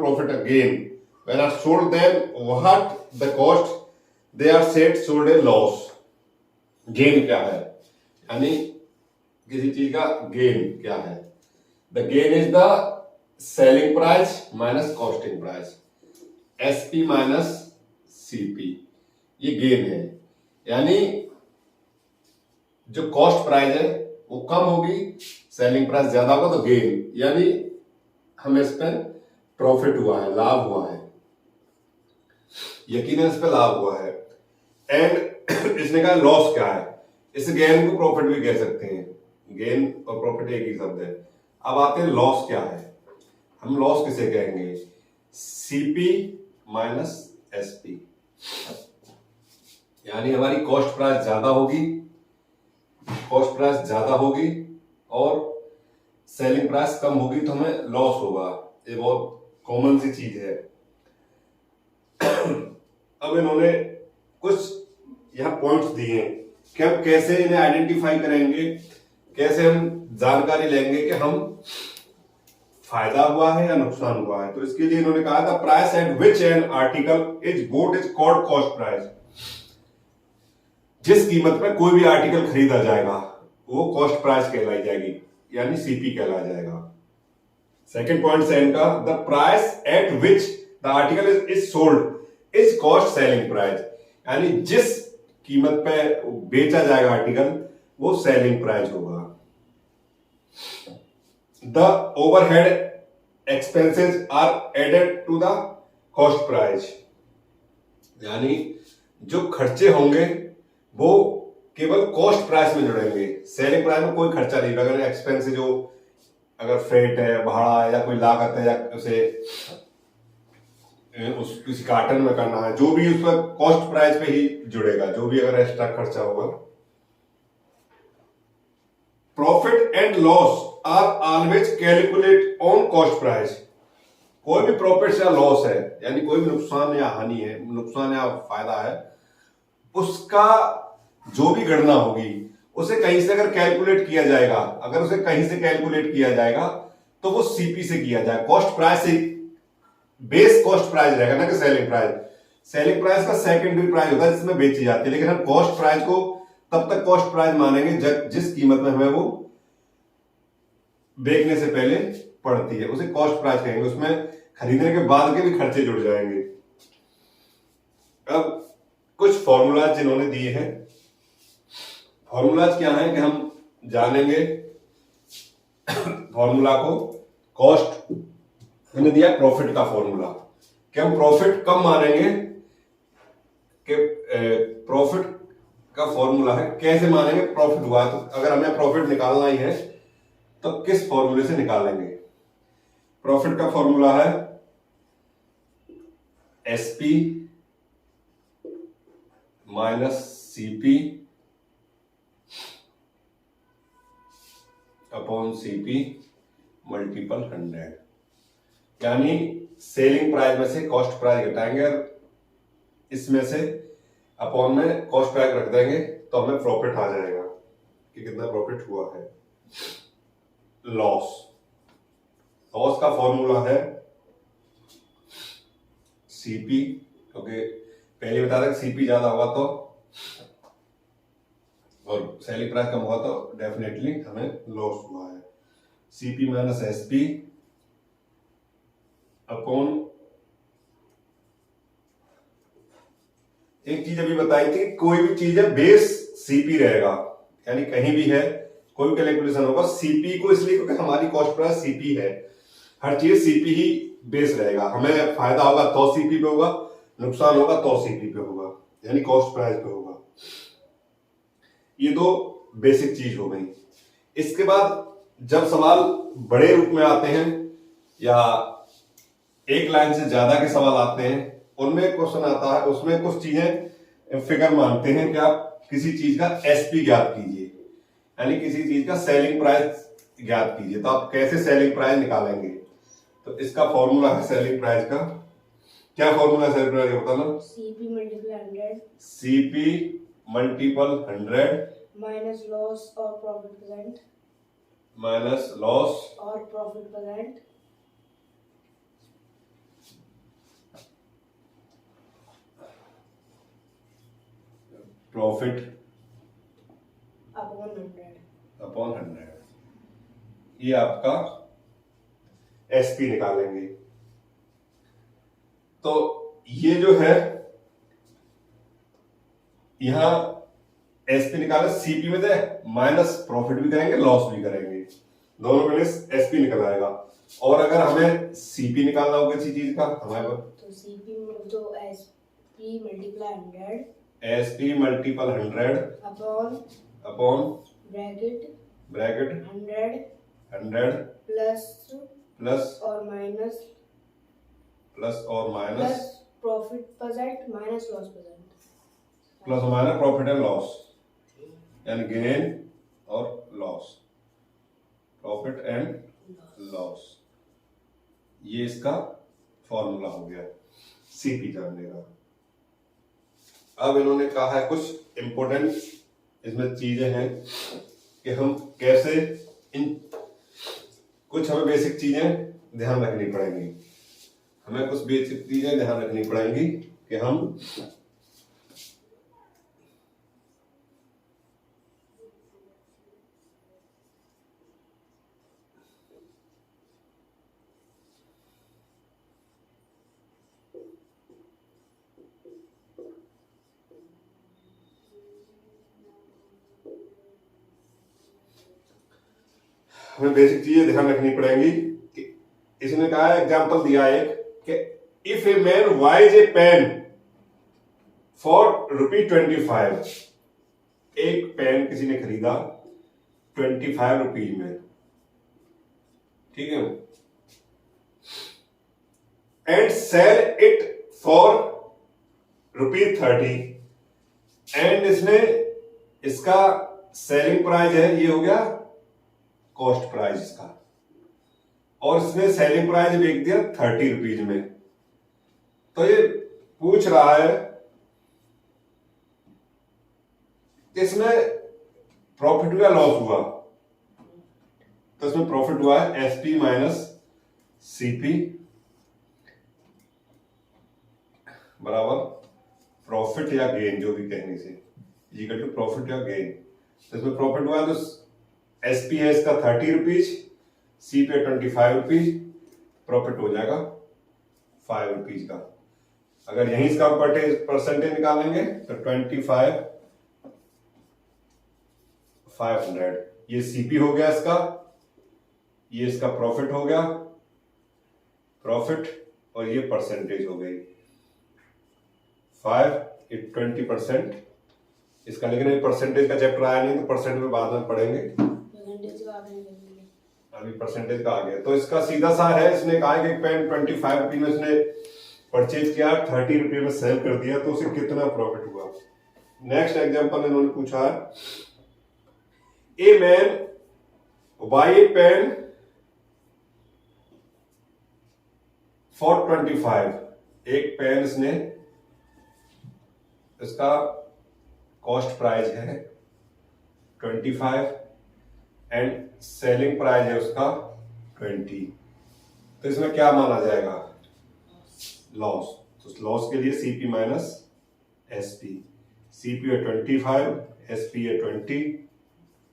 profit again when are sold, then what the cost they are said sold a loss. Gain क्या है, यानी किसी चीज का गेन क्या है? The gain is the selling price minus costing price, SP minus CP, ये gain है। यानी जो कॉस्ट प्राइस है वो कम होगी, सेलिंग प्राइस ज्यादा होगा तो गेन, यानी हमें इस पर प्रॉफिट हुआ है, लाभ हुआ है, यकीनन इस पर लाभ हुआ है। एंड इसने कहा लॉस क्या है, इस गेन को प्रॉफिट भी कह सकते हैं, गेन और प्रॉफिट एक ही शब्द है। अब आते हैं लॉस क्या है, हम लॉस किसे कहेंगे? सीपी माइनस एसपी, यानी हमारी कॉस्ट प्राइस ज्यादा होगी, कॉस्ट प्राइस ज्यादा होगी और सेलिंग प्राइस कम होगी तो हमें लॉस होगा। ये बहुत कॉमन सी चीज है। अब इन्होंने कुछ यहाँ पॉइंट्स दिए हैं कि हम कैसे इन्हें आइडेंटिफाई करेंगे, कैसे हम जानकारी लेंगे कि हम फायदा हुआ है या नुकसान हुआ है। तो इसके लिए इन्होंने कहा था price at which an article is boat is called cost price. जिस कीमत पे कोई भी आर्टिकल खरीदा जाएगा वो कॉस्ट प्राइस कहलाई जाएगी, यानी सीपी कहलाया जाएगा। सेकंड पॉइंट है इनका the price at which the article is sold is cost selling price, यानी जिस कीमत पे बेचा जाएगा आर्टिकल वो सेलिंग प्राइस होगा। The overhead expenses are added to the cost price, यानी जो खर्चे होंगे वो केवल कॉस्ट प्राइस में जुड़ेंगे, सेलिंग प्राइस में कोई खर्चा नहीं। अगर एक्सपेंस जो अगर फ्रेट है, भाड़ा है या कोई लागत है या उसे उस किसी कार्टन में करना है, जो भी उस पर कॉस्ट प्राइस पे ही जुड़ेगा, जो भी अगर एक्स्ट्रा खर्चा होगा। Profit and loss are always calculate on cost price. कोई भी प्रॉफिट या लॉस है, यानी कोई भी नुकसान या हानि है, नुकसान या फायदा है, उसका जो भी गणना होगी उसे कहीं से अगर कैलकुलेट किया जाएगा, अगर उसे कहीं से कैलकुलेट किया जाएगा तो वो सीपी से किया जाए, कॉस्ट प्राइस से, बेस कॉस्ट प्राइस रहेगा ना कि सेलिंग प्राइस। सेलिंग प्राइस का सेकेंडरी प्राइस होता है जिसमें बेची जाती है, लेकिन हम कॉस्ट प्राइस को तब तक कॉस्ट प्राइस मानेंगे जिस कीमत में हमें वो बेचने से पहले पड़ती है, उसे कॉस्ट प्राइस कहेंगे। उसमें खरीदने के बाद के भी खर्चे जुड़ जाएंगे। अब कुछ फॉर्मूलाज जिन्होंने दिए हैं, फॉर्मूलाज क्या है कि हम जानेंगे फॉर्मूला को। कॉस्ट मैंने दिया प्रॉफिट का फॉर्मूला कि हम प्रॉफिट कब मानेंगे, कि प्रॉफिट का फॉर्मूला है कैसे मानेंगे प्रॉफिट हुआ। तो अगर हमें प्रॉफिट निकालना ही है तो किस फॉर्मूले से निकालेंगे? प्रॉफिट का फॉर्मूला है SP minus CP upon CP multiple 100, यानी सेलिंग प्राइस में से कॉस्ट प्राइस घटाएंगे और इसमें से अपॉन में कॉस्ट प्राइस रख देंगे तो हमें प्रॉफिट आ जाएगा कि कितना प्रॉफिट हुआ है। लॉस, लॉस का फॉर्मूला है सीपी, क्योंकि पहले बता था सीपी ज्यादा होगा तो और सेलिंग प्राइस कम हुआ तो डेफिनेटली हमें लॉस हुआ है। सीपी माइनस एसपी अपॉन, एक चीज अभी बताई थी, कोई भी चीज है बेस सीपी रहेगा, यानी कहीं भी है कोई भी कैलकुलेशन होगा सीपी को, इसलिए क्योंकि हमारी कॉस्ट प्राइस सीपी है, हर चीज सीपी ही बेस रहेगा। हमें फायदा होगा तो सीपी पे होगा, नुकसान होगा तो सीपी पे होगा, यानी कॉस्ट प्राइस पे होगा। ये दो बेसिक चीज हो गई। इसके बाद जब सवाल बड़े रूप में आते हैं या एक लाइन से ज्यादा के सवाल आते हैं, उनमें क्वेश्चन आता है, उसमें कुछ चीजें फिगर मांगते हैं कि आप किसी चीज का एसपी ज्ञात कीजिए, यानी किसी चीज का सेलिंग प्राइस ज्ञात कीजिए। तो आप कैसे सेलिंग प्राइस निकालेंगे? तो इसका फॉर्मूला है सेलिंग प्राइस का, क्या फॉर्मूला है सेलिंग प्राइस का बताना? CP multiple 100, CP multiple 100 minus loss और प्रॉफिट परसेंट, माइनस लॉस और profit percent profit upon 100. Upon 100, ये आपका एसपी निकालेंगे। तो ये जो है यहां एसपी निकाले, सीपी में थे माइनस प्रॉफिट भी करेंगे लॉस भी करेंगे, दोनों में एसपी निकल आएगा। और अगर हमें सीपी निकालना होगा किसी चीज का हमारे पास, तो सीपी तो SP multiply 100 SP multiple 100 upon bracket bracket 100 plus और minus plus profit percent minus loss percent, plus minus profit and loss, यानी गेन और लॉस, प्रॉफिट एंड लॉस, ये इसका फॉर्मूला हो गया सीपी जानने का। अब इन्होंने कहा है कुछ इंपॉर्टेंट इसमें चीजें हैं कि हम कैसे इन कुछ हमें बेसिक चीजें ध्यान रखनी पड़ेंगी, हमें कुछ बेसिक चीजें ध्यान रखनी पड़ेंगी कि हम हमें बेसिक चीजें ध्यान रखनी पड़ेंगी कि इसने कहा है एग्जांपल दिया एक कि if a man buys a pen for ₹25, एक पेन किसी ने खरीदा 25 रुपीज में, ठीक है, and sell it for ₹30, and इसने इसका सेलिंग प्राइस है, ये हो गया कॉस्ट प्राइस इसका, और इसने सेलिंग प्राइस बेच दिया 30 रुपीज में। तो ये पूछ रहा है इसमें प्रॉफिट हुआ लॉस हुआ, तो इसमें प्रॉफिट हुआ है एसपी माइनस सीपी बराबर प्रॉफिट या गेन, जो भी कहने से इक्वल टू प्रॉफिट या गेन। तो इसमें प्रॉफिट हुआ तो एसपी है इसका 30 रुपीज, सी पे 25 रुपीज, प्रॉफिट हो जाएगा 5 रुपीज का। अगर यहीं इसका परसेंटेज निकालेंगे तो 25/500, ये सीपी हो गया इसका, ये इसका प्रॉफिट हो गया, प्रॉफिट, और ये परसेंटेज हो गई 5, 20% इसका। लेकिन ये परसेंटेज का चैप्टर आया नहीं तो परसेंट में बाद में पढ़ेंगे, अभी परसेंटेज का आ गया। तो इसका सीधा सा है, इसने कहा कि पेन 25 रुपीज में इसने परचेज किया, 30 रुपये में सेल कर दिया, तो उसे कितना प्रॉफिट हुआ। नेक्स्ट एग्जांपल इन्होंने पूछा है, a man buy a pen for 25, एक पेन इसने, इसका कॉस्ट प्राइस है 25 एंड सेलिंग प्राइस है उसका 20, तो इसमें क्या माना जाएगा लॉस। तो लॉस के लिए सीपी माइनस एसपी, सीपी है 25, एसपी है 20,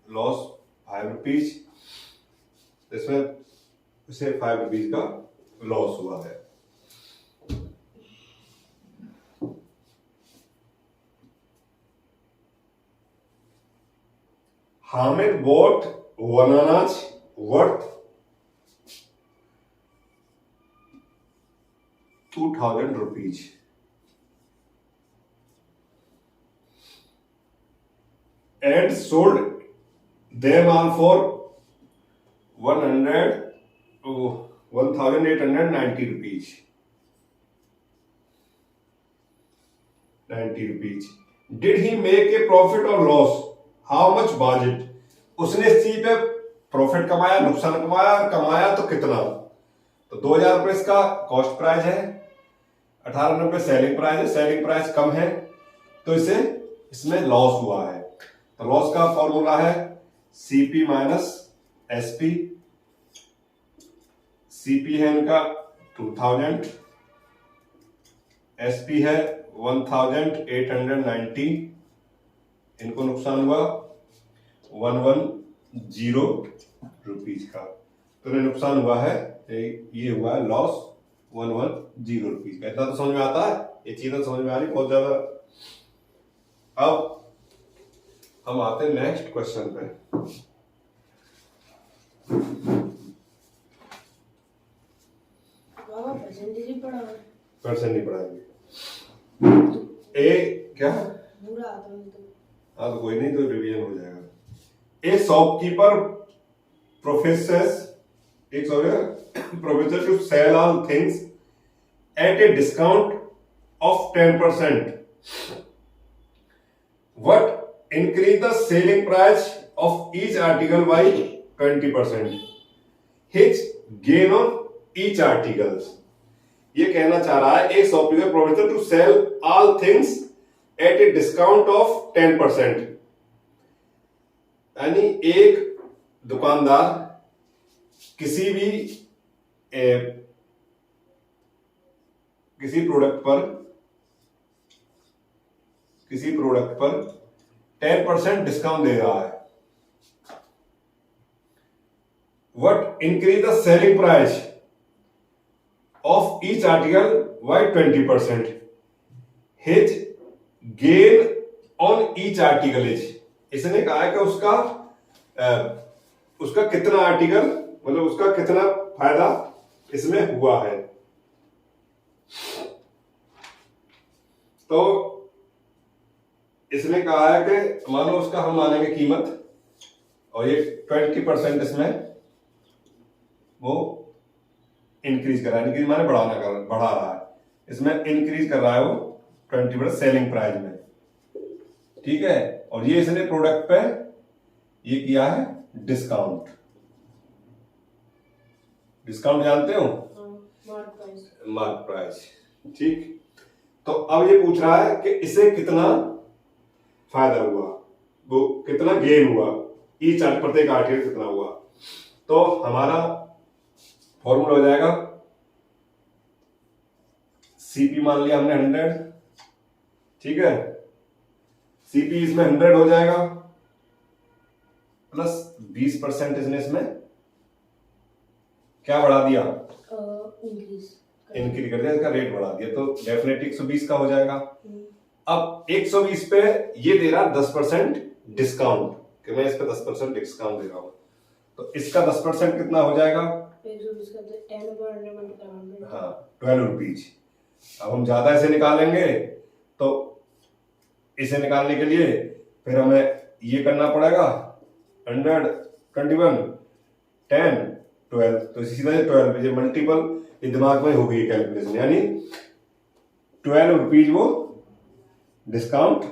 लॉस 5 रुपीज, इसमें उसे 5 रुपीज का लॉस हुआ है। Hamid bought bananas worth 2000 rupees and sold them all for 1890 rupees. 90 rupees. Did he make a profit or loss? How much was it, उसने इस चीज पे प्रॉफिट कमाया, नुकसान कमाया, कमाया तो कितना। तो 2000 रुपए इसका कॉस्ट प्राइस है, 18 रुपए सेलिंग प्राइस है, सेलिंग प्राइस कम है तो इसे इसमें लॉस हुआ है। तो लॉस का फॉर्मूला है सीपी माइनस एसपी, सीपी है इनका 2000, एसपी है 1890, इनको नुकसान हुआ 110 रुपीज का। तो इन्हें नुकसान हुआ है, ये हुआ है लॉस 110 रुपीज का। इतना तो समझ में आता है, ये चीजें समझ में आ रही बहुत ज्यादा। अब हम आते हैं नेक्स्ट क्वेश्चन पे। बाबा परसेंटेज ही पढ़ा है। परसेंट नहीं पढ़ाएंगे। ए क्या है? बुरा आता है तो। हाँ तो कोई नहीं, तो रिवीजन हो जाएगा। A shopkeeper professors professor to sell all things at a discount of 10%. What increase the selling price of each article by 20%? His gain on each articles. ये कहना चाह रहा है एक shopkeeper professor to sell all things at a discount of 10%। यानी एक दुकानदार किसी भी किसी प्रोडक्ट पर 10% डिस्काउंट दे रहा है। What increase the selling price of each article by 20%? His gain on each article is, इसने कहा है कि उसका कितना आर्टिकल, मतलब उसका कितना फायदा इसमें हुआ है। तो इसने कहा है कि मान लो उसका हम मानेंगे कीमत, और ये 20% इसमें वो इंक्रीज कर रहा है, इंक्रीज माने बढ़ा रहा है, इसमें इंक्रीज कर रहा है वो 20% सेलिंग प्राइस में, ठीक है। और ये इसने प्रोडक्ट पे ये किया है डिस्काउंट। डिस्काउंट जानते हो? मार्क प्राइस, ठीक। तो अब ये पूछ रहा है कि इसे कितना फायदा हुआ, वो कितना गेन हुआ, ईच प्रत्येक आर्टिकल कितना हुआ। तो हमारा फॉर्मूला हो जाएगा, सीपी मान लिया हमने 100, ठीक है। सीपी इसमें 100 हो जाएगा प्लस 20% इसने इसमें क्या बढ़ा दिया, इंक्रीज कर दिया, इसका रेट बढ़ा दिया, तो डेफिनेटली 120 का हो जाएगा। अब 120 पे ये दे रहा 10% डिस्काउंट, कि मैं इस पे 10% डिस्काउंट दे रहा हूं, तो इसका 10% कितना हो जाएगा, 120 का 10 हाँ 12 रुपीज। अब हम ज्यादा इसे निकालेंगे, तो इसे निकालने के लिए फिर हमें ये करना पड़ेगा 100, 21, 10, 12, तो सीधा 12 ये मल्टीपल, ये दिमाग में हो गई कैलकुलेशन, यानी 12 रुपीज वो डिस्काउंट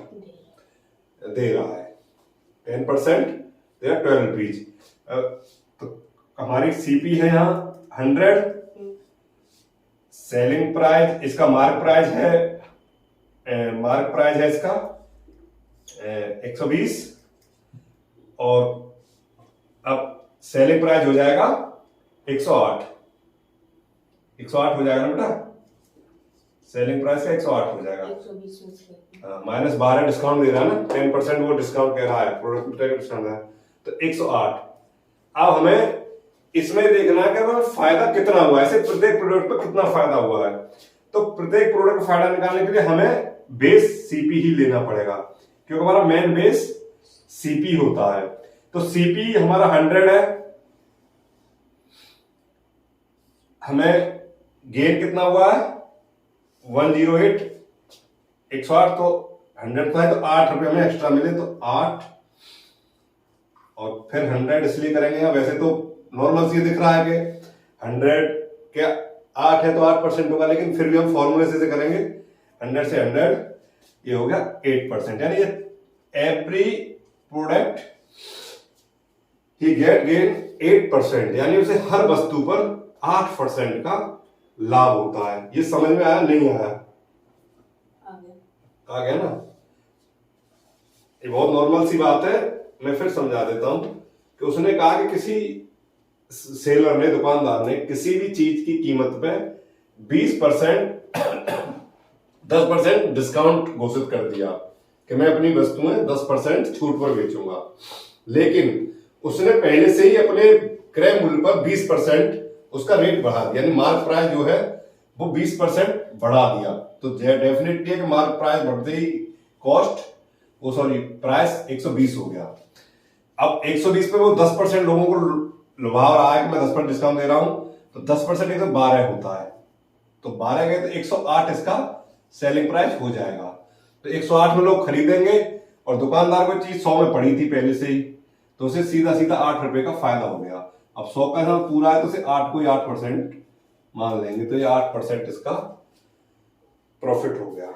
दे रहा है, 10% दे रहा 12 रुपीज। तो हमारी सीपी है यहाँ 100, सेलिंग प्राइस, इसका मार्क प्राइस है इसका 120, और अब सेलिंग प्राइस हो जाएगा 108 हो जाएगा ना बेटा, सेलिंग प्राइस का 108 हो जाएगा, -12 डिस्काउंट दे रहा है ना, 10% वो डिस्काउंट कह रहा है, प्रोडक्ट डिस्काउंट है, तो 108। अब हमें इसमें देखना है कि हमें फायदा कितना हुआ है, ऐसे प्रत्येक प्रोडक्ट पर कितना फायदा हुआ है। तो प्रत्येक प्रोडक्ट का फायदा निकालने के लिए हमें बेस सीपी ही लेना पड़ेगा, क्योंकि हमारा मेन बेस सीपी होता है। तो सीपी हमारा 100 है, हमें गेन कितना हुआ है 108, 108, तो 100 तो है, तो 8 रुपए हमें एक्स्ट्रा मिले, तो 8, और फिर 100 इसलिए करेंगे, वैसे तो नॉर्मल सी दिख रहा है कि 100 क्या 8 है तो 8% होगा, लेकिन फिर भी हम फॉर्मूले से करेंगे, 100 से 100 ये हो गया 8%, यानी ये एवरी प्रोडक्ट ही गेट गेन 8%, यानी उसे हर वस्तु पर 8% का लाभ होता है। ये समझ में आया नहीं आया? आ गया ना? ये बहुत नॉर्मल सी बात है, मैं फिर समझा देता हूं कि उसने कहा कि किसी सेलर ने, दुकानदार ने किसी भी चीज की कीमत पे 20% 10% डिस्काउंट घोषित कर दिया, कि मैं अपनी वस्तुएं 10% छूट पर बेचूंगा, लेकिन उसने पहले से ही अपने क्रय मूल्य पर 20% उसका रेट बढ़ा दिया, यानी मार्क प्राइस जो है वो 20% बढ़ा दिया। तो डेफिनेटली है कि मार्क प्राइस बढ़ते ही कॉस्ट वो सॉरी प्राइस 120 हो गया। अब 120 पे वो 10% लोगों को लुभा रहा है कि मैं 10% डिस्काउंट दे रहा हूं, तो 10% 112 होता है, तो 12 गए तो 108 इसका सेलिंग प्राइस हो जाएगा। तो 108 में लोग खरीदेंगे और दुकानदार को चीज 100 में पड़ी थी पहले से ही, तो उसे सीधा सीधा 8 रुपए का फायदा हो गया। अब 100 का हिसाब पूरा है तो उसे 8 को ही 8% मान लेंगे, तो ये 8% इसका प्रॉफिट हो गया।